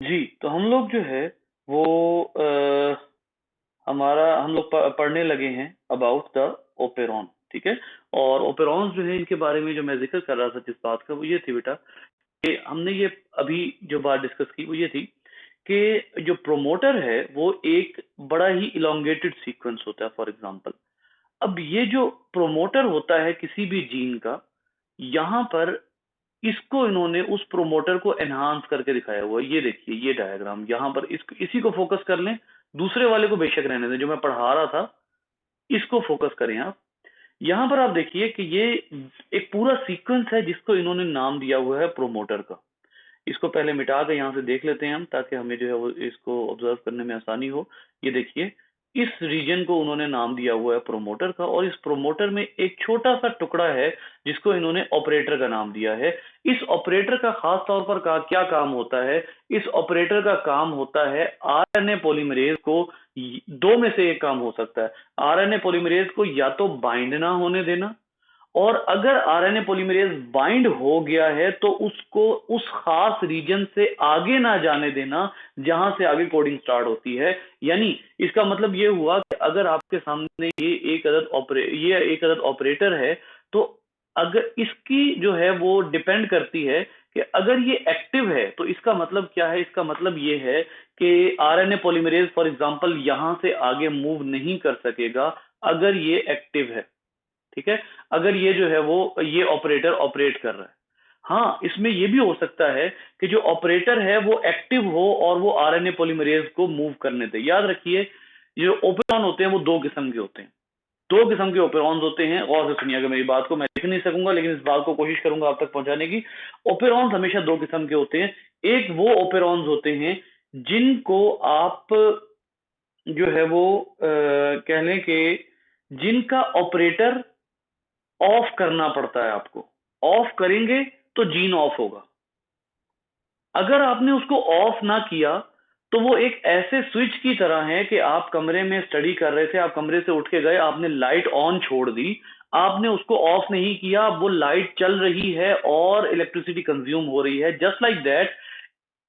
जी, तो हम लोग जो है वो हम लोग पढ़ने लगे हैं अबाउट द ओपेरॉन, ठीक है? और ओपेरॉन्स जो है इनके बारे में जो मैं ज़िक्र कर रहा था जिस बात का वो ये थी बेटा कि हमने ये अभी जो बात डिस्कस की वो ये थी कि जो प्रोमोटर है वो एक बड़ा ही इलोंगेटेड सीक्वेंस होता है फॉर एग्जांपल। अब ये जो प्रोमोटर होता है किसी भी जीन का, यहाँ पर इसको इन्होंने उस प्रोमोटर को एनहांस करके दिखाया हुआ है। ये देखिए ये डायग्राम यहाँ पर इसी को फोकस कर लें, दूसरे वाले को बेशक रहने दें जो मैं पढ़ा रहा था, इसको फोकस करें आप। यहाँ पर आप देखिए कि ये एक पूरा सीक्वेंस है जिसको इन्होंने नाम दिया हुआ है प्रोमोटर का। इसको पहले मिटा के यहाँ से देख लेते हैं हम ताकि हमें जो है वो इसको ऑब्जर्व करने में आसानी हो। ये देखिए इस रीजन को उन्होंने नाम दिया हुआ है प्रोमोटर का और इस प्रोमोटर में एक छोटा सा टुकड़ा है जिसको इन्होंने ऑपरेटर का नाम दिया है। इस ऑपरेटर का खास तौर पर क्या काम होता है? इस ऑपरेटर का काम होता है आरएनए पॉलीमरेज को दो में से एक काम हो सकता है। आरएनए पॉलीमरेज को या तो बाइंड ना होने देना और अगर आरएनए पॉलीमरेज बाइंड हो गया है तो उसको उस खास रीजन से आगे ना जाने देना जहां से आगे कोडिंग स्टार्ट होती है। यानी इसका मतलब ये हुआ कि अगर आपके सामने ये एक अदद ऑपरेटर है तो अगर इसकी जो है वो डिपेंड करती है कि अगर ये एक्टिव है तो इसका मतलब क्या है? इसका मतलब ये है कि आरएनए पॉलीमरेज फॉर एग्जांपल यहां से आगे मूव नहीं कर सकेगा अगर ये एक्टिव है, ठीक है? अगर ये जो है वो ये ऑपरेटर ऑपरेट कर रहा है। हाँ, इसमें ये भी हो सकता है कि जो ऑपरेटर है वो एक्टिव हो और वो आरएनए पॉलीमरेज को मूव करने दे। याद रखिए ये जो ओपेरॉन होते हैं वो दो किस्म के होते हैं। दो किस्म के ओपेरॉन्स होते हैं। और से सुनिएगा मेरी बात को, मैं लिख नहीं सकूंगा लेकिन इस बात को कोशिश करूंगा आप तक पहुंचाने की। ओपेरॉन्स हमेशा दो किस्म के होते हैं। एक वो ओपेरॉन्स होते हैं जिनको आप जो है वो कह लें कि जिनका ऑपरेटर ऑफ करना पड़ता है आपको। ऑफ करेंगे तो जीन ऑफ होगा। अगर आपने उसको ऑफ ना किया तो वो एक ऐसे स्विच की तरह है कि आप कमरे में स्टडी कर रहे थे, आप कमरे से उठ के गए, आपने लाइट ऑन छोड़ दी, आपने उसको ऑफ नहीं किया, वो लाइट चल रही है और इलेक्ट्रिसिटी कंज्यूम हो रही है। जस्ट लाइक दैट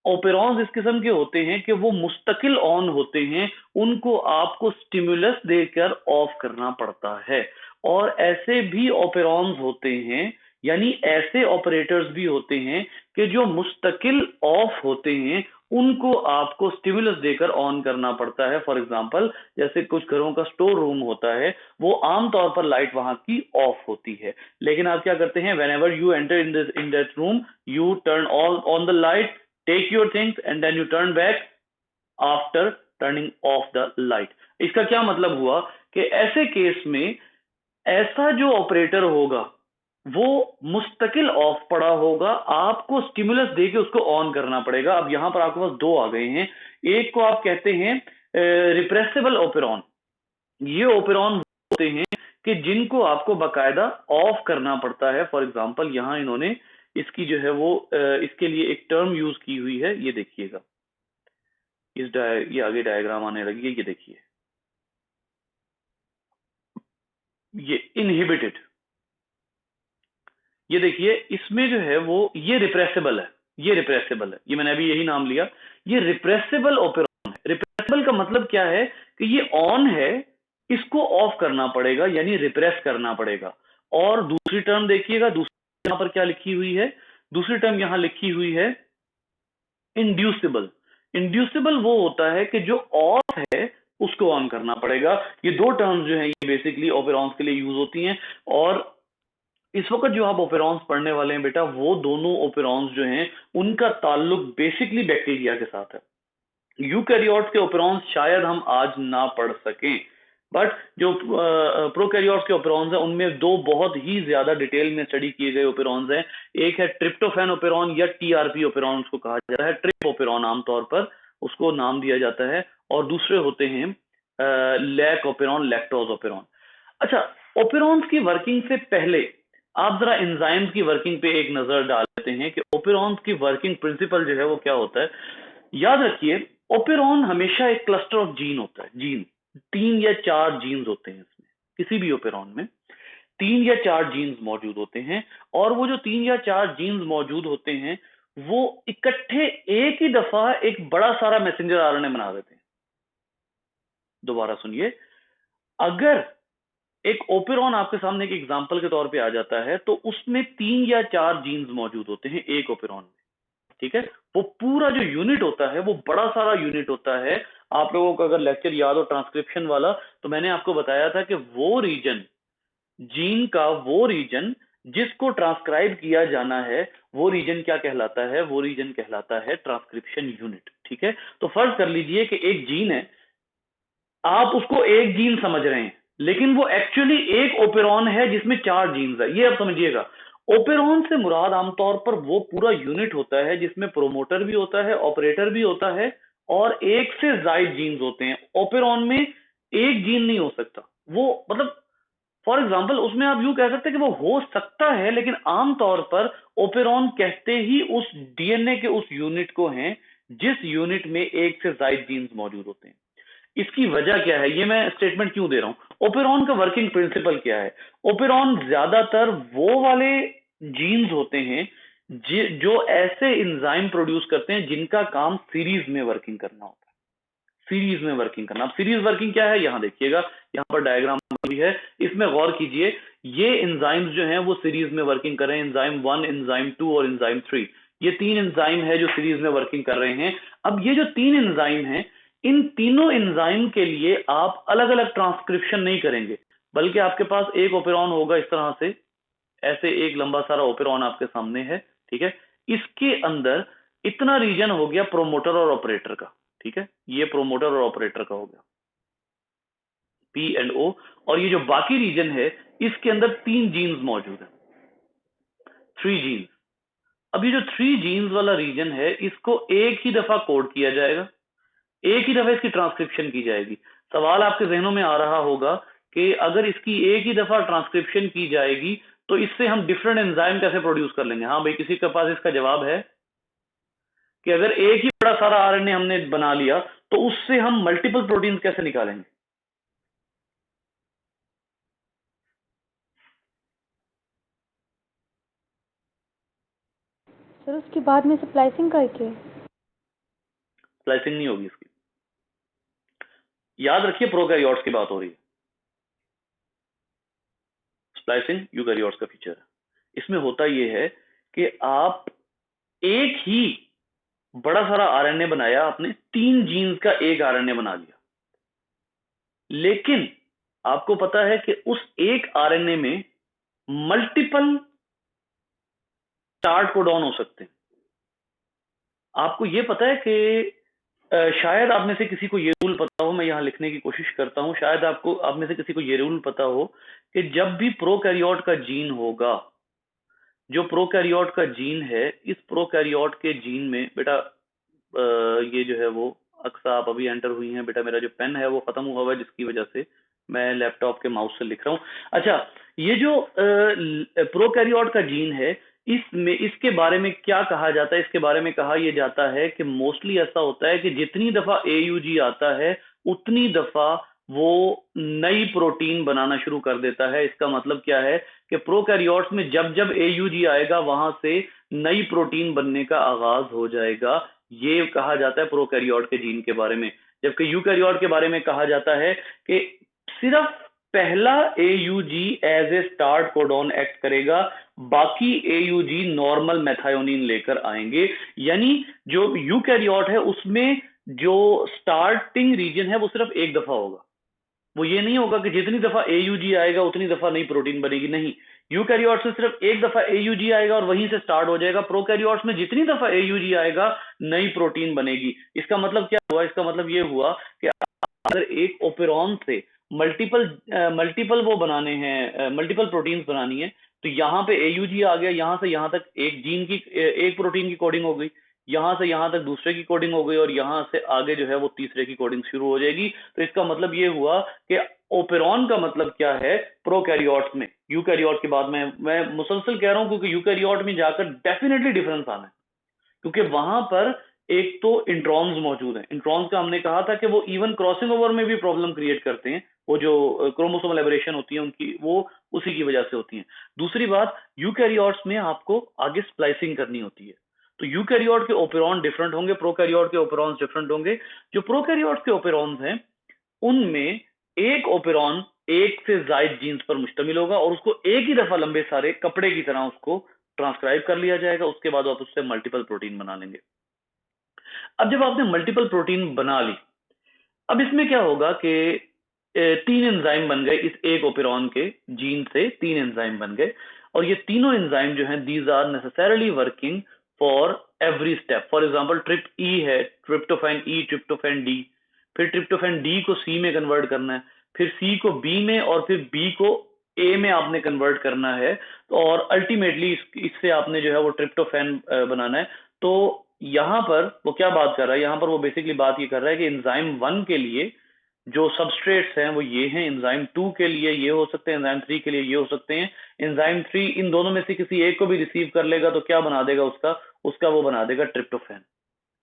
ओपेरॉन्स इस किस्म के होते हैं कि वो मुस्तकिल ऑन होते हैं, उनको आपको स्टिमुलस देकर ऑफ करना पड़ता है। और ऐसे भी ओपेरॉन्स होते हैं, यानी ऐसे ऑपरेटर्स भी होते हैं कि जो मुस्तकिल ऑफ होते हैं, उनको आपको स्टिमुलस देकर ऑन करना पड़ता है। फॉर एग्जांपल जैसे कुछ घरों का स्टोर रूम होता है, वो आमतौर पर लाइट वहां की ऑफ होती है, लेकिन आप क्या करते हैं? whenever you enter in that room, you turn all on the light, take your things and then you turn back after turning off the light। इसका क्या मतलब हुआ कि ऐसे केस में ऐसा जो ऑपरेटर होगा वो मुस्तकिल ऑफ पड़ा होगा, आपको स्टिमुलस देके उसको ऑन करना पड़ेगा। अब यहां पर आपके पास दो आ गए हैं। एक को आप कहते हैं रिप्रेसिबल ओपेरॉन। ये ओपेरॉन होते हैं कि जिनको आपको बकायदा ऑफ करना पड़ता है। फॉर एग्जांपल यहां इन्होंने इसकी जो है वो इसके लिए एक टर्म यूज की हुई है, ये देखिएगा। ये आगे डायग्राम आने लगी है, ये देखिए, ये इनहिबिटेड। ये देखिए इसमें जो है वो ये रिप्रेसिबल है, ये रिप्रेसिबल है, ये मैंने अभी यही नाम लिया। ये रिप्रेसिबल ओपेरॉन है। रिप्रेसिबल का मतलब क्या है कि ये ऑन है, इसको ऑफ करना पड़ेगा यानी रिप्रेस करना पड़ेगा। और दूसरी टर्म देखिएगा, दूसरी यहां पर क्या लिखी हुई है? दूसरी टर्म यहां लिखी हुई है इंड्यूसिबल। इंड्यूसिबल वो होता है कि जो ऑफ है उसको ऑन करना पड़ेगा। ये दो टर्म्स जो है ये बेसिकली ओपेरॉन्स के लिए यूज होती हैं। और इस वक्त जो आप ओपेरॉन्स पढ़ने वाले हैं बेटा, वो दोनों ओपेरॉन्स जो हैं उनका ताल्लुक बेसिकली बैक्टीरिया के साथ है। यूकैरियोट्स के ओपेरॉन्स शायद हम आज ना पढ़ सकें, बट जो प्रोकैरियोट्स के ओपेरॉन्स हैं उनमें दो बहुत ही ज्यादा डिटेल में स्टडी किए गए ओपेरॉन्स हैं। एक है ट्रिप्टोफैन ओपेरॉन या टीआरपी ओपेरॉन उसको कहा जाता है, ट्रिप ओपेरॉन आमतौर पर उसको नाम दिया जाता है। और दूसरे होते हैं लैक ओपेरॉन, लैक्टोज ओपेरॉन। अच्छा, ओपेरॉन्स की वर्किंग से पहले आप जरा एंजाइम्स की वर्किंग पे एक नजर डाल लेते हैं कि ओपेरॉन्स की वर्किंग प्रिंसिपल जो है वो क्या होता है। याद रखिए ओपेरॉन हमेशा एक क्लस्टर ऑफ जीन होता है। जीन, तीन या चार जीन्स होते हैं इसमें, किसी भी ओपेरॉन में तीन या चार जीन्स मौजूद होते हैं। और वो जो तीन या चार जीन्स मौजूद होते हैं वो इकट्ठे एक ही दफा एक बड़ा सारा मैसेंजर आरएनए बना देते हैं। दोबारा सुनिए, अगर एक ओपेरॉन आपके सामने एक एग्जांपल के तौर पे आ जाता है तो उसमें 3 या 4 जीन्स मौजूद होते हैं एक ओपेरॉन में, ठीक है। वो पूरा जो यूनिट होता है वो बड़ा सारा यूनिट होता है। आप लोगों को अगर लेक्चर याद हो ट्रांसक्रिप्शन वाला, तो मैंने आपको बताया था कि वो रीजन, जीन का वो रीजन जिसको ट्रांसक्राइब किया जाना है, वो रीजन क्या कहलाता है? वो रीजन कहलाता है ट्रांसक्रिप्शन यूनिट, ठीक है। तो फर्ज कर लीजिए कि एक जीन है, आप उसको एक जीन समझ रहे हैं, लेकिन वो एक्चुअली एक ओपेरॉन है जिसमें 4 जीन्स है। ये आप समझिएगा, ओपेरॉन से मुराद आमतौर पर वो पूरा यूनिट होता है जिसमें प्रोमोटर भी होता है, ऑपरेटर भी होता है, और एक से ज्यादा जीन्स होते हैं। ओपेरॉन में एक जीन नहीं हो सकता, वो मतलब फॉर एग्जाम्पल उसमें आप यूं कह सकते हैं कि वो हो सकता है, लेकिन आमतौर पर ओपेरॉन कहते ही उस डीएनए के उस यूनिट को हैं जिस यूनिट में एक से ज्यादा जीन्स मौजूद होते हैं। इसकी वजह क्या है, ये मैं स्टेटमेंट क्यों दे रहा हूं? ओपेरॉन का वर्किंग प्रिंसिपल क्या है? ओपेरॉन ज्यादातर वो वाले जीन्स होते हैं जो ऐसे एंजाइम प्रोड्यूस करते हैं जिनका काम सीरीज में वर्किंग करना होता है। सीरीज में वर्किंग करना, अब सीरीज वर्किंग क्या है यहां देखिएगा, यहां पर डायग्राम भी है, इसमें गौर कीजिए। ये एंजाइम्स जो हैं वो सीरीज में वर्किंग कर रहे हैं, एंजाइम 1, एंजाइम 2 और एंजाइम 3। ये 3 एंजाइम है जो सीरीज में वर्किंग कर रहे हैं। अब ये जो 3 एंजाइम हैं, इन तीनों एंजाइम के लिए आप अलग अलग ट्रांसक्रिप्शन नहीं करेंगे, बल्कि आपके पास एक ओपेरॉन होगा इस तरह से, ऐसे एक लंबा सारा ओपेरॉन आपके सामने है, ठीक है। इसके अंदर इतना रीजन हो गया प्रोमोटर और ऑपरेटर का, ठीक है। ये प्रोमोटर और ऑपरेटर का हो गया, पी एंड ओ। और ये जो बाकी रीजन है, इसके अंदर 3 जीन्स मौजूद है, 3 जीन्स। अब ये जो 3 जीन्स वाला रीजन है, इसको एक ही दफा कोड किया जाएगा, एक ही दफा इसकी ट्रांसक्रिप्शन की जाएगी। सवाल आपके जहनों में आ रहा होगा कि अगर इसकी एक ही दफा ट्रांसक्रिप्शन की जाएगी तो इससे हम डिफरेंट एंजाइम कैसे प्रोड्यूस कर लेंगे? हाँ भाई, किसी के पास इसका जवाब है कि अगर एक ही बड़ा सारा आरएनए हमने बना लिया तो उससे हम मल्टीपल प्रोटीन कैसे निकालेंगे? सर उसके बाद में स्प्लाइसिंग करके। स्प्लाइसिंग नहीं होगी इसकी, याद रखिए प्रोकैरियोट्स की बात हो रही है। स्प्लाइसिंग यूकैरियोट्स का फीचर है। इसमें होता यह है कि आप एक ही बड़ा सारा आरएनए बनाया, आपने 3 जीन्स का एक आरएनए बना लिया, लेकिन आपको पता है कि उस एक आरएनए में मल्टीपल स्टार्ट कोडॉन हो सकते हैं। आपको यह पता है कि शायद आप में से किसी को ये रूल पता हो, मैं यहां लिखने की कोशिश करता हूं, शायद आपको आप में से किसी को ये रूल पता हो कि जब भी प्रोकैरियोट का जीन होगा, जो प्रोकैरियोट का जीन है, इस प्रोकैरियोट के जीन में बेटा ये जो है वो अक्सा आप अभी एंटर हुई हैं बेटा, मेरा जो पेन है वो खत्म हुआ हुआ है जिसकी वजह से मैं लैपटॉप के माउस से लिख रहा हूं। अच्छा, ये जो प्रोकैरियोट का जीन है, इसमें इसके बारे में क्या कहा जाता है? इसके बारे में कहा यह जाता है कि मोस्टली ऐसा होता है कि जितनी दफा एयूजी आता है उतनी दफा वो नई प्रोटीन बनाना शुरू कर देता है। इसका मतलब क्या है कि प्रोकैरियोट्स में जब जब एयूजी आएगा वहां से नई प्रोटीन बनने का आगाज हो जाएगा। ये कहा जाता है प्रोकैरियोट के जीन के बारे में। जबकि यूकैरियोट के बारे में कहा जाता है कि सिर्फ पहला AUG as a start codon act करेगा, बाकी एयूजी नॉर्मल मेथायोनिन लेकर आएंगे। यानी जो यूकैरियोट है उसमें जो स्टार्टिंग रीजन है वो सिर्फ एक दफा होगा। वो ये नहीं होगा कि जितनी दफा एयूजी आएगा उतनी दफा नई प्रोटीन बनेगी, नहीं। यूकैरियोट्स में सिर्फ एक दफा एयूजी आएगा और वहीं से स्टार्ट हो जाएगा। प्रोकैरियोट्स में जितनी दफा एयूजी आएगा नई प्रोटीन बनेगी। इसका मतलब क्या हुआ? इसका मतलब ये हुआ कि अगर एक ओपेरॉन से मल्टीपल मल्टीपल वो बनाने हैं, मल्टीपल प्रोटीन्स बनानी है, तो यहाँ पे एयूजी आ गया, यहाँ से यहाँ तक एक जीन की एक प्रोटीन की कोडिंग हो गई, यहाँ से यहाँ तक दूसरे की कोडिंग हो गई, और यहाँ से आगे जो है वो तीसरे की कोडिंग शुरू हो जाएगी। तो इसका मतलब ये हुआ कि ओपेरॉन का मतलब क्या है प्रोकैरियोट्स में। यूकैरियोट के बाद मैं मुसलसल कह रहा हूं क्योंकि यूकैरियोट में जाकर डेफिनेटली डिफरेंस आना है, क्योंकि वहां पर एक तो इंट्रॉन्स मौजूद हैं। इंट्रॉन्स का हमने कहा था कि वो इवन क्रॉसिंग ओवर में भी प्रॉब्लम क्रिएट करते हैं। वो जो क्रोमोसोमल एबरेशन होती है उनकी, वो उसी की वजह से होती है। दूसरी बात, यूकैरियोट्स में आपको आगे स्प्लाइसिंग करनी होती है। तो यूकैरियोट के ओपेरॉन डिफरेंट होंगे, प्रोकैरियोट के ओपेरॉन्स डिफरेंट होंगे। जो प्रोकैरियोट के ओपेरॉन्स हैं उनमें एक ओपेरॉन एक से ज्यादा जीन्स पर मुश्तमिल होगा और उसको एक ही दफा लंबे सारे कपड़े की तरह उसको ट्रांसक्राइब कर लिया जाएगा, उसके बाद आप उससे मल्टीपल प्रोटीन बना लेंगे। अब जब आपने मल्टीपल प्रोटीन बना ली, अब इसमें क्या होगा कि तीन एंजाइम बन गए, इस एक ओपेरॉन के जीन से तीन एंजाइम बन गए, और ये तीनों एंजाइम जो हैं these are necessarily working for every step. For example trp E है, ट्रिप्टोफैन ई, ट्रिप्टोफैन डी, फिर ट्रिप्टोफैन डी को सी में कन्वर्ट करना है, फिर सी को बी में, और फिर बी को ए में आपने कन्वर्ट करना है, तो और अल्टीमेटली इससे आपने जो है वो ट्रिप्टोफैन बनाना है। तो यहां पर वो क्या बात कर रहा है, यहां पर वो बेसिकली बात ये कर रहा है कि एंजाइम 1 के लिए जो सबस्ट्रेट्स हैं वो ये हैं, एंजाइम 2 के लिए ये हो सकते हैं, एंजाइम 3 के लिए ये हो सकते हैं। एंजाइम 3 इन दोनों में से किसी एक को भी रिसीव कर लेगा तो क्या बना देगा, उसका उसका वो बना देगा ट्रिप्टोफैन।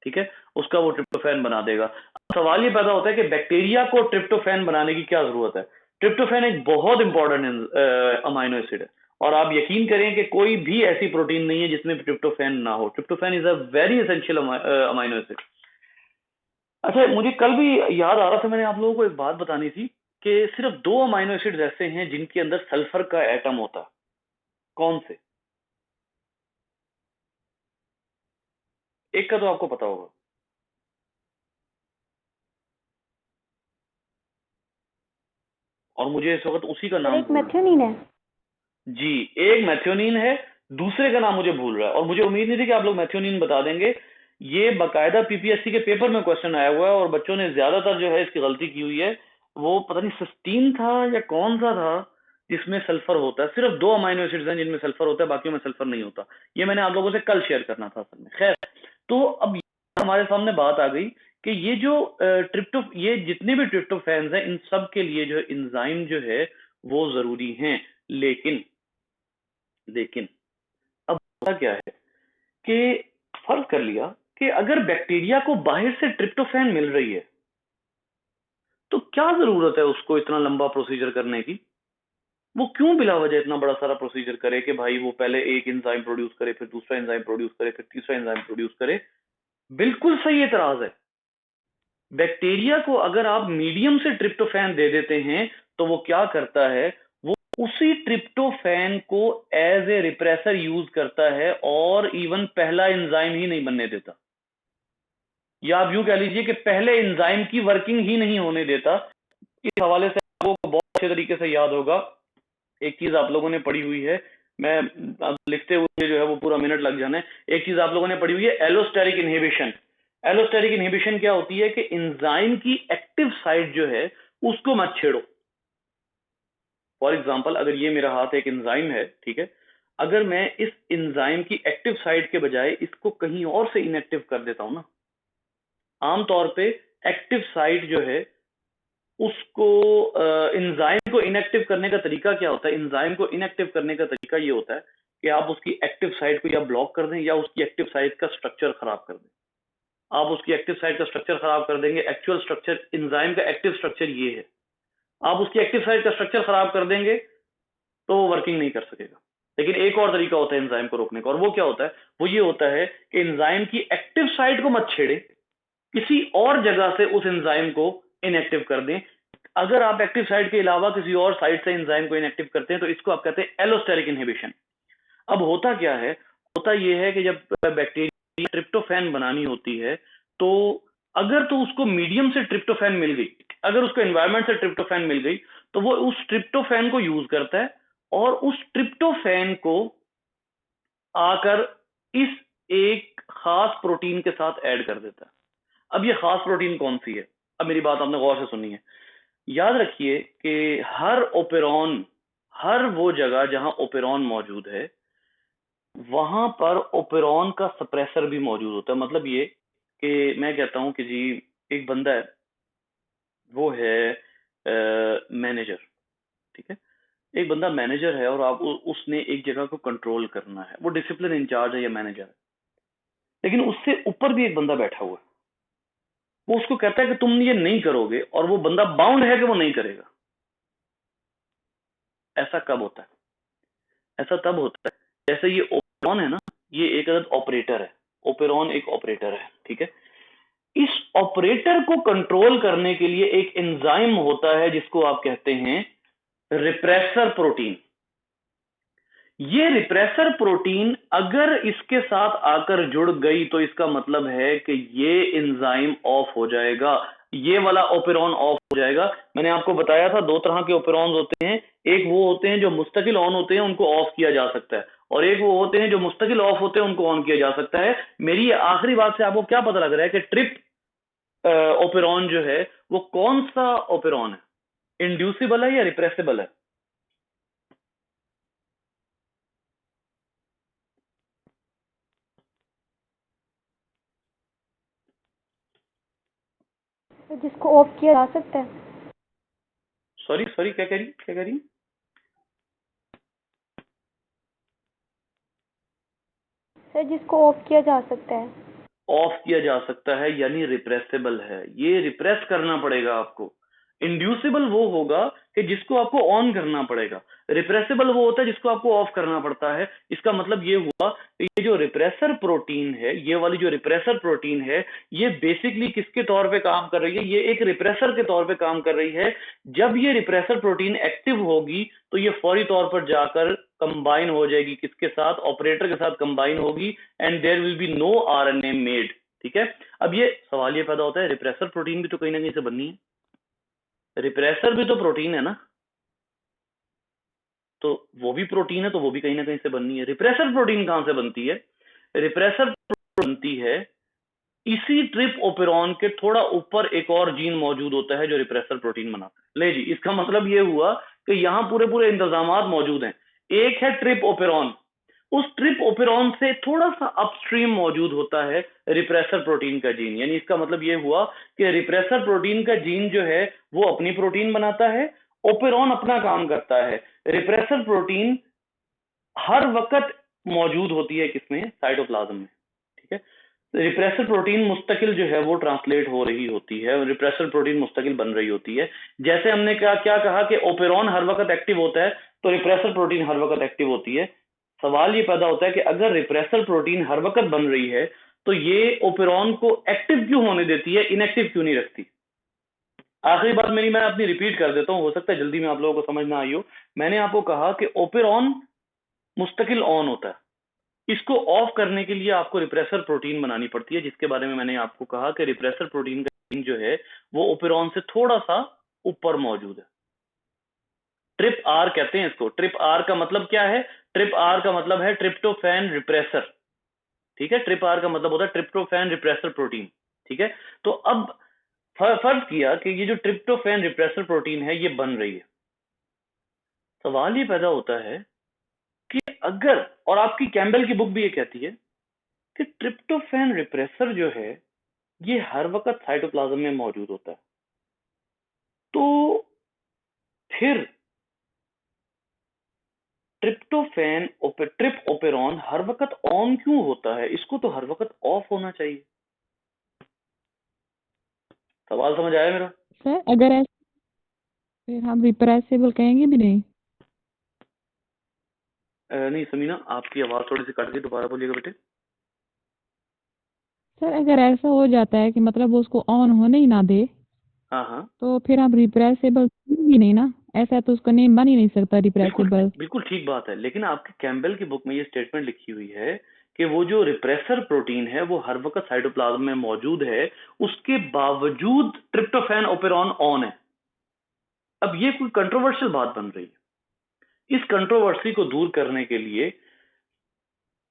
ठीक है, उसका वो ट्रिप्टोफैन बना देगा। अब सवाल ये पैदा होता है कि बैक्टीरिया को ट्रिप्टोफैन बनाने की क्या जरूरत है। ट्रिप्टोफैन एक बहुत इंपॉर्टेंट अमाइनो एसिड है, और आप यकीन करें कि कोई भी ऐसी प्रोटीन नहीं है जिसमें ट्रिप्टोफैन ना हो। Tryptophan is a very essential amino acid. अच्छा, मुझे कल भी याद आ रहा था, मैंने आप लोगों को एक बात बतानी थी कि सिर्फ दो अमाइनो एसिड्स ऐसे हैं जिनके अंदर सल्फर का एटम होता है। कौन से? एक का तो आपको पता होगा, और मुझे इस वक्त उसी का सर नाम एक भूल रहा मेथियोनीन है। है। जी, एक मैथ्योनीन है, दूसरे का नाम मुझे भूल रहा है, और मुझे उम्मीद नहीं थी कि आप लोग मैथ्योनीन बता देंगे। ये बाकायदा पीपीएससी के पेपर में क्वेश्चन आया हुआ है, और बच्चों ने ज्यादातर जो है इसकी गलती की हुई है। वो पता नहीं सिस्टीन था या कौन सा था जिसमें सल्फर होता है। सिर्फ दो अमाइनो एसिड्स हैं जिनमें सल्फर होता है, बाकी में सल्फर नहीं होता। ये मैंने आप लोगों से कल शेयर करना था असल में। खैर, तो अब हमारे सामने बात आ गई कि ये जो ये जितने भी ट्रिप्टोफैन्स हैं इन सब के लिए जो एंजाइम जो है वो जरूरी हैं। लेकिन लेकिन अब होता क्या है कि फर्ज कर लिया कि अगर बैक्टीरिया को बाहर से ट्रिप्टोफैन मिल रही है तो क्या जरूरत है उसको इतना लंबा प्रोसीजर करने की। वो क्यों बिला वजह इतना बड़ा सारा प्रोसीजर करे कि भाई वो पहले एक एंजाइम प्रोड्यूस करे, फिर दूसरा एंजाइम प्रोड्यूस करे, फिर तीसरा एंजाइम प्रोड्यूस करे। बिल्कुल सही एतराज है। बैक्टीरिया को अगर आप मीडियम से ट्रिप्टोफैन दे देते हैं तो वो क्या करता है, वो उसी ट्रिप्टोफैन को एज ए रिप्रेसर यूज करता है, और इवन पहला एंजाइम ही नहीं बनने देता, या आप यूं कह लीजिए कि पहले एंजाइम की वर्किंग ही नहीं होने देता। इस हवाले से आपको बहुत अच्छे तरीके से याद होगा, एक चीज आप लोगों ने पढ़ी हुई है, मैं अब लिखते हुए जो है वो पूरा मिनट लग जाना है। एक चीज आप लोगों ने पढ़ी हुई है, एलोस्टेरिक इनहिबिशन। एलोस्टेरिक इनहिबिशन क्या होती है कि एंजाइम की एक्टिव साइट जो है उसको मत छेड़ो। फॉर एग्जाम्पल, अगर ये मेरा हाथ एक एंजाइम है, ठीक है, अगर मैं इस एंजाइम की एक्टिव साइट के बजाय इसको कहीं और से इनएक्टिव कर देता हूं ना, आमतौर पे एक्टिव साइट जो है उसको एंजाइम को इनएक्टिव करने का तरीका क्या होता है, एंजाइम को इनएक्टिव करने का तरीका ये होता है कि आप उसकी एक्टिव साइट को या ब्लॉक कर दें या उसकी एक्टिव साइट का स्ट्रक्चर खराब कर दें। आप उसकी एक्टिव साइट का स्ट्रक्चर खराब कर देंगे, एक्चुअल स्ट्रक्चर एंजाइम का एक्टिव स्ट्रक्चर ये है, आप उसकी एक्टिव साइट का स्ट्रक्चर खराब कर देंगे तो वो वर्किंग नहीं कर सकेगा। लेकिन एक और तरीका होता है एंजाइम को रोकने का, और वो क्या होता है, वो ये होता है कि एंजाइम की एक्टिव साइट को मत छेड़े, किसी और जगह से उस एंजाइम को इनएक्टिव कर दें। अगर आप एक्टिव साइट के अलावा किसी और साइट से एंजाइम को इनएक्टिव करते हैं तो इसको आप कहते हैं एलोस्टेरिक इनहिबिशन। अब होता क्या है, होता यह है कि जब बैक्टीरिया ट्रिप्टोफैन बनानी होती है तो अगर तो उसको मीडियम से ट्रिप्टोफैन मिल गई, अगर उसको एनवायरनमेंट से ट्रिप्टोफैन मिल गई तो वो उस ट्रिप्टोफैन को यूज करता है और उस ट्रिप्टोफैन को आकर इस एक खास प्रोटीन के साथ ऐड कर देता है। अब ये खास प्रोटीन कौन सी है, अब मेरी बात आपने गौर से सुनी है। याद रखिए कि हर ओपेरॉन, हर वो जगह जहां ओपेरॉन मौजूद है वहां पर ओपेरॉन का सप्रेसर भी मौजूद होता है। मतलब ये कि मैं कहता हूं कि जी एक बंदा है, वो है मैनेजर, ठीक है, एक बंदा मैनेजर है और आप उसने एक जगह को कंट्रोल करना है, वो डिसिप्लिन इंचार्ज है या मैनेजर है, लेकिन उससे ऊपर भी एक बंदा बैठा हुआ है, वो उसको कहता है कि तुम ये नहीं करोगे, और वो बंदा बाउंड है कि वो नहीं करेगा। ऐसा कब होता है? ऐसा तब होता है जैसे ये ओपेरॉन है ना, ये एक अदद ऑपरेटर है, ओपेरॉन एक ऑपरेटर है, ठीक है। इस ऑपरेटर को कंट्रोल करने के लिए एक एंजाइम होता है जिसको आप कहते हैं रिप्रेसर प्रोटीन। ये रिप्रेसर प्रोटीन अगर इसके साथ आकर जुड़ गई तो इसका मतलब है कि ये एंजाइम ऑफ हो जाएगा, ये वाला ओपेरॉन ऑफ हो जाएगा। मैंने आपको बताया था दो तरह के ओपेरॉन्स होते हैं, एक वो होते हैं जो मुस्तकिल ऑन होते हैं, उनको ऑफ किया जा सकता है, और एक वो होते हैं जो मुस्तकिल ऑफ होते हैं, उनको ऑन किया जा सकता है। मेरी आखिरी बात से आपको क्या पता लग रहा है कि ट्रिप ओपेरॉन जो है वो कौन सा ओपेरॉन है, इंड्यूसिबल है या रिप्रेसिबल है? सर जिसको ऑफ किया जा सकता है। सॉरी सॉरी, क्या कह रही? सर जिसको ऑफ किया जा सकता है। ऑफ किया जा सकता है यानी रिप्रेसेबल है, ये रिप्रेस करना पड़ेगा आपको। इंड्यूसिबल वो होगा कि जिसको आपको ऑन करना पड़ेगा, रिप्रेसेबल वो होता है जिसको आपको ऑफ करना पड़ता है। इसका मतलब ये हुआ कि ये जो रिप्रेसर प्रोटीन है, ये वाली जो रिप्रेसर प्रोटीन है, ये बेसिकली किसके तौर पे काम कर रही है? ये एक रिप्रेसर के तौर पे काम कर रही है। जब ये रिप्रेसर प्रोटीन एक्टिव होगी तो ये फौरी तौर पर जाकर कंबाइन हो जाएगी, किसके साथ? ऑपरेटर के साथ कंबाइन होगी, and there will be no RNA made, ठीक है। अब ये सवाल ये पैदा होता है, रिप्रेसर प्रोटीन भी तो कहीं ना कहीं से बननी है, रिप्रेसर भी तो प्रोटीन है ना, तो वो भी प्रोटीन है तो वो भी कहीं ना कहीं से बननी है। रिप्रेसर प्रोटीन कहां से बनती है? रिप्रेसर बनती है इसी ट्रिप ओपेरॉन के थोड़ा ऊपर एक और जीन मौजूद होता है जो रिप्रेसर प्रोटीन बनाता है। ले जी, इसका मतलब ये हुआ कि यहां पूरे पूरे इंतजामात मौजूद हैं। एक है ट्रिप ओपेरॉन, उस ट्रिप ओपेरॉन से थोड़ा सा अपस्ट्रीम मौजूद होता है रिप्रेसर प्रोटीन का जीन। यानी इसका मतलब ये हुआ कि रिप्रेसर प्रोटीन का जीन जो है वो अपनी प्रोटीन बनाता है, ओपेरॉन अपना काम करता है। रिप्रेसर प्रोटीन हर वक्त मौजूद होती है किसमें? साइटोप्लाज्म में, ठीक है। रिप्रेसर प्रोटीन मुस्तकिल जो है वो ट्रांसलेट हो रही होती है, रिप्रेसर प्रोटीन मुस्तकिल बन रही होती है। जैसे हमने क्या कहा कि ओपेरॉन हर वक्त एक्टिव होता है तो रिप्रेसर प्रोटीन हर वक्त एक्टिव होती है। सवाल ये पैदा होता है कि अगर रिप्रेसर प्रोटीन हर वक्त बन रही है तो ये ओपेरॉन को एक्टिव क्यों होने देती है, इनएक्टिव क्यों नहीं रखती? आखिरी बात मेरी मैं अपनी रिपीट कर देता हूं, हो सकता है जल्दी में आप लोगों को समझ ना आई हो। मैंने आपको कहा कि ओपेरॉन मुस्तकिल ऑन होता है, इसको ऑफ करने के लिए आपको रिप्रेसर प्रोटीन बनानी पड़ती है, जिसके बारे में मैंने आपको कहा कि रिप्रेसर प्रोटीन का जीन जो है वो ओपेरॉन से थोड़ा सा ऊपर मौजूद है। ट्रिप आर कहते हैं इसको। ट्रिप आर का मतलब क्या है? ट्रिप आर का मतलब है ट्रिप्टोफैन रिप्रेसर, ठीक है। ट्रिप आर का मतलब होता है ट्रिप्टोफैन रिप्रेसर प्रोटीन, ठीक है। तो अब फर्ज किया कि ये जो ट्रिप्टोफैन रिप्रेसर प्रोटीन है ये बन रही है। सवाल ये पैदा होता है कि अगर, और आपकी कैम्बेल की बुक भी ये कहती है कि ट्रिप्टोफैन रिप्रेसर जो है ये हर वक्त साइटोप्लाज्म में मौजूद होता है, तो फिर ट्रिप ओपेरॉन हर वक्त ऑन क्यों होता है? इसको तो हर वक्त ऑफ होना चाहिए। सवाल समझ आया मेरा? सर अगर ऐसे फिर हम रिप्रेसिबल कहेंगे भी नहीं। नहीं समीना, आपकी आवाज थोड़ी सी कट गई, दोबारा बोलिएगा बेटे। सर अगर ऐसा हो जाता है कि मतलब वो उसको ऑन होने ही ना दे, हाँ हाँ, तो फिर हम रिप्रेसिबल भी नहीं ना, ऐसा तो उसका नेम बन ही नहीं सकता बिल्कुल रिप्रेसिबल। बिल्कुल ठीक बात है, लेकिन आपकी कैम्बेल की बुक में ये स्टेटमेंट लिखी हुई है कि वो जो रिप्रेसर प्रोटीन है वो हर वक्त साइटोप्लाज्म में मौजूद है, उसके बावजूद ट्रिप्टोफैन ओपेरॉन ऑन है। अब ये कोई कंट्रोवर्शियल बात बन रही है। इस कंट्रोवर्सी को दूर करने के लिए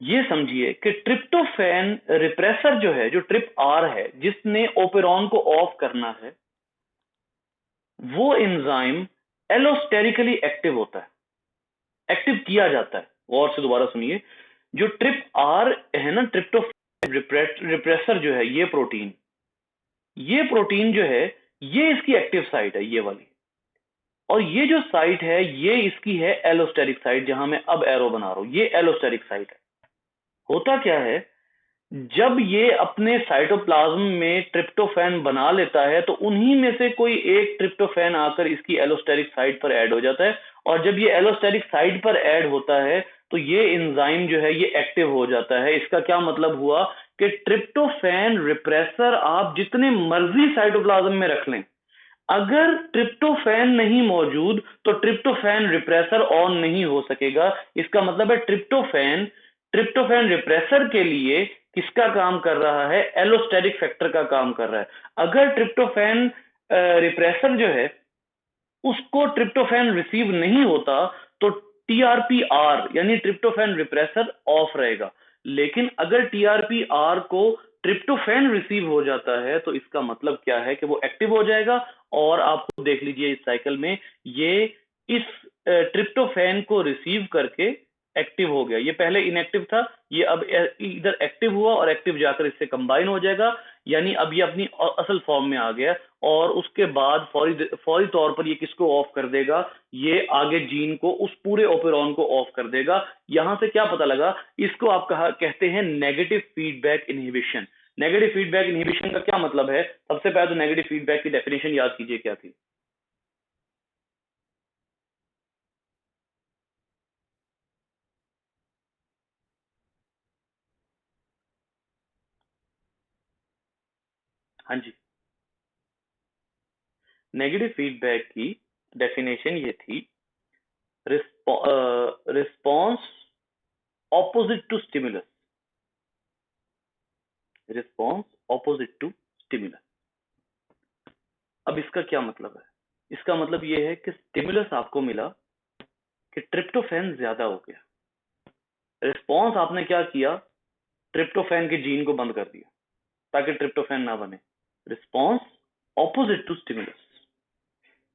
ये समझिए कि ट्रिप्टोफैन रिप्रेसर जो है, जो ट्रिप आर है जिसने ओपेरॉन को ऑफ करना है, वो एंजाइम एलोस्टेरिकली एक्टिव होता है, एक्टिव किया जाता है। गौर से दोबारा सुनिए, जो ट्रिप आर है ना, ट्रिप्टोफैन रिप्रेसर जो है, ये प्रोटीन जो है ये इसकी एक्टिव साइट है, ये वाली। और ये जो साइट है ये इसकी है एलोस्टेरिक साइट, जहां मैं अब एरो बना रहा हूं, ये एलोस्टेरिक साइट है। होता क्या है, जब ये अपने साइटोप्लाज्म में ट्रिप्टोफैन बना लेता है तो उन्हीं में से कोई एक ट्रिप्टोफैन आकर इसकी एलोस्टेरिक साइट पर ऐड हो जाता है, और जब ये एलोस्टेरिक साइट पर ऐड होता है तो ये एंजाइम जो है ये एक्टिव हो जाता है। इसका क्या मतलब हुआ कि ट्रिप्टोफैन रिप्रेसर आप जितने मर्जी साइटोप्लाज्म में रख लें, अगर ट्रिप्टोफैन नहीं मौजूद तो ट्रिप्टोफैन रिप्रेसर ऑन नहीं हो सकेगा। इसका मतलब है ट्रिप्टोफैन रिप्रेसर के लिए किसका काम कर रहा है? एलोस्टेरिक फैक्टर का काम कर रहा है। अगर ट्रिप्टोफैन रिप्रेसर जो है उसको ट्रिप्टोफैन रिसीव नहीं होता तो टीआरपीआर यानी ट्रिप्टोफैन रिप्रेसर ऑफ रहेगा। लेकिन अगर टीआरपीआर को ट्रिप्टोफैन रिसीव हो जाता है तो इसका मतलब क्या है कि वो एक्टिव हो जाएगा। और आप देख लीजिए इस साइकिल में ये इस ट्रिप्टोफैन को रिसीव करके एक्टिव हो गया। ये पहले इनएक्टिव था, ये अब इधर एक्टिव हुआ और एक्टिव जाकर इससे कंबाइन हो जाएगा, यानी अब ये अपनी असल फॉर्म में आ गया। और उसके बाद फौरी तौर पर ये किसको ऑफ कर देगा? ये आगे जीन को, उस पूरे ओपेरॉन को ऑफ कर देगा। यहां से क्या पता लगा? इसको आप कहते हैं negative feedback inhibition. Negative feedback inhibition का क्या मतलब है? सबसे पहले तो नेगेटिव फीडबैक की डेफिनेशन याद कीजिए क्या थी। हाँ जी, नेगेटिव फीडबैक की डेफिनेशन ये थी, response opposite to stimulus. Response opposite to stimulus. अब इसका क्या मतलब है? इसका मतलब ये है कि स्टिमुलस आपको मिला कि ट्रिप्टोफैन ज्यादा हो गया, रिस्पॉन्स आपने क्या किया? ट्रिप्टोफैन के जीन को बंद कर दिया ताकि ट्रिप्टोफैन ना बने। रिस्पॉन्स ऑपोजिट टू स्टिमुलस,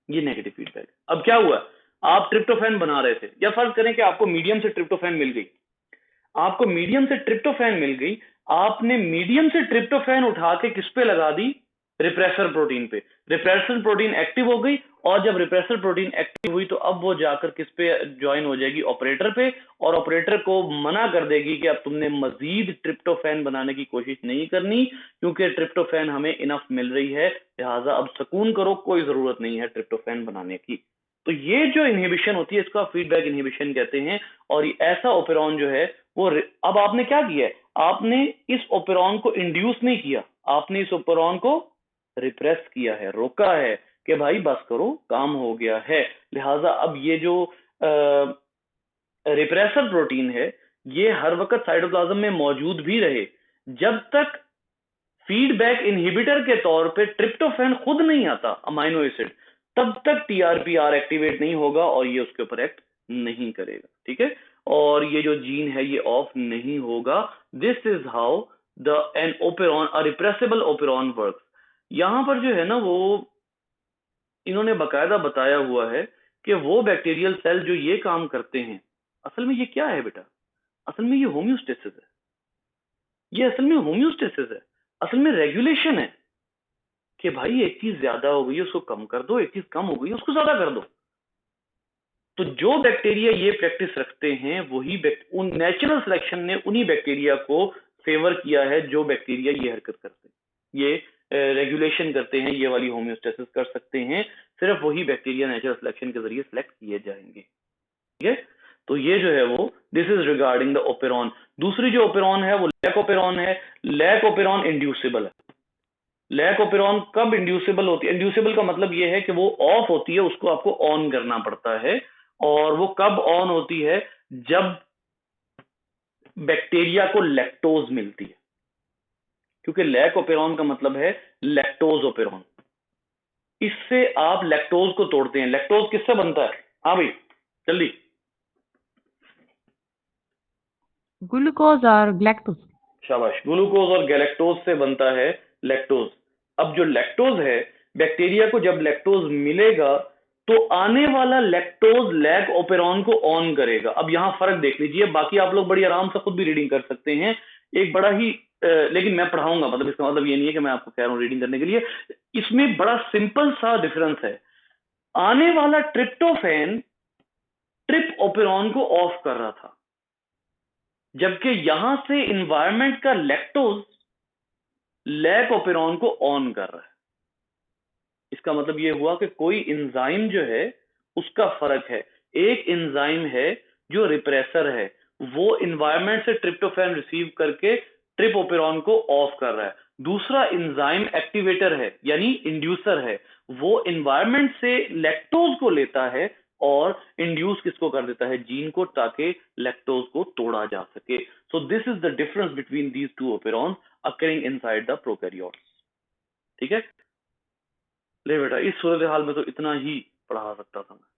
ये नेगेटिव फीडबैक। अब क्या हुआ? आप ट्रिप्टोफैन बना रहे थे, या फर्ज करें कि आपको मीडियम से ट्रिप्टोफैन मिल गई। आपको मीडियम से ट्रिप्टोफैन मिल गई, आपने मीडियम से ट्रिप्टोफैन उठा के किस पे लगा दी? रिप्रेसर प्रोटीन पे। रिप्रेसर प्रोटीन एक्टिव हो गई, और जब रिप्रेसर प्रोटीन एक्टिव हुई तो अब वो जाकर किस पे ज्वाइन हो जाएगी? ऑपरेटर पे। और ऑपरेटर को मना कर देगी कि अब तुमने मजीद ट्रिप्टोफैन बनाने की कोशिश नहीं करनी, क्योंकि ट्रिप्टोफैन हमें इनफ मिल रही है, लिहाजा अब सुकून करो, कोई जरूरत नहीं है ट्रिप्टोफैन बनाने की। तो ये जो इनहिबिशन होती है इसको फीडबैक इनहिबिशन कहते हैं। और ये ऐसा ओपेरॉन जो है वो अब आपने क्या किया है? आपने इस ओपेरॉन को इंड्यूस नहीं किया, आपने इस ओपेरॉन को रिप्रेस किया है, रोका है कि भाई बस करो, काम हो गया है। लिहाजा अब ये जो रिप्रेसर प्रोटीन है ये हर वक्त साइटोप्लाज्म में मौजूद भी रहे, जब तक फीडबैक इनहिबिटर के तौर पे ट्रिप्टोफैन खुद नहीं आता अमाइनो एसिड, तब तक टीआरपीआर एक्टिवेट नहीं होगा और ये उसके ऊपर एक्ट नहीं करेगा। ठीक है, और ये जो जीन है ये ऑफ नहीं होगा। This is how the an operon, a repressible operon works. यहां पर जो है ना वो इन्होंने बकायदा बताया हुआ है कि वो बैक्टीरियल सेल जो ये काम करते हैं, असल में ये क्या है बेटा? असल में ये होम्योस्टेसिस है। ये असल में होम्योस्टेसिस है, असल में रेगुलेशन है कि भाई एक चीज ज्यादा हो गई है उसको कम कर दो, एक चीज कम हो गई है उसको ज्यादा कर दो। तो जो बैक्टीरिया ये प्रैक्टिस रखते हैं वही उन नेचुरल सिलेक्शन ने उन्हीं बैक्टीरिया को फेवर किया है जो बैक्टीरिया ये हरकत करते हैं, ये रेगुलेशन करते हैं, ये वाली होम्योस्टेसिस कर सकते हैं। सिर्फ वही बैक्टीरिया नेचुरल सिलेक्शन के जरिए सिलेक्ट किए जाएंगे। ठीक है, तो ये जो है वो this is regarding the operon. दूसरी जो ओपेरॉन है वो लैक ओपेरॉन है। लैक ओपेरॉन इंड्यूसिबल है। लैक ओपेरॉन कब इंड्यूसिबल होती है? इंड्यूसिबल का मतलब ये है कि वो ऑफ होती है, उसको आपको ऑन करना पड़ता है। और वो कब ऑन होती है? जब बैक्टीरिया को लैक्टोज मिलती है, क्योंकि लैक ओपेरॉन का मतलब है लैक्टोज ओपेरॉन। इससे आप लैक्टोज को तोड़ते हैं। लैक्टोज किससे बनता है? हाँ भाई जल्दी। ग्लूकोज और ग्लैक्टोज। शाबाश, ग्लूकोज और गैलेक्टोज से बनता है लैक्टोज। अब जो लैक्टोज है, बैक्टीरिया को जब लैक्टोज मिलेगा तो आने वाला लैक्टोज लैक ओपेरॉन को ऑन करेगा। अब यहां फर्क देख लीजिए, बाकी आप लोग बड़ी आराम से खुद भी रीडिंग कर सकते हैं। एक बड़ा ही लेकिन मैं पढ़ाऊंगा, मतलब इसका मतलब ये नहीं है कि मैं आपको कह रहा हूं रीडिंग करने के लिए। इसमें बड़ा सिंपल सा डिफरेंस है। आने वाला ट्रिप्टोफैन ट्रिप ओपेरॉन को ऑफ कर रहा था, जबकि यहां से इन्वायरमेंट का लैक्टोज लैक ओपेरॉन को ऑन कर रहा है। इसका मतलब यह हुआ कि कोई एंजाइम जो है उसका फर्क है। एक एंजाइम है जो रिप्रेसर है, वो इन्वायरमेंट से ट्रिप्टोफैन रिसीव करके ट्रिप ओपेरॉन को ऑफ कर रहा है। दूसरा एंजाइम एक्टिवेटर है यानी इंड्यूसर है, वो एनवायरनमेंट से लैक्टोज को लेता है और इंड्यूस किसको कर देता है, जीन को, ताकि लैक्टोज को तोड़ा जा सके। So this is the difference between these two operons occurring inside the prokaryotes. ठीक है, ले बेटा, इस सूरत हाल में तो इतना ही पढ़ा सकता था मैं।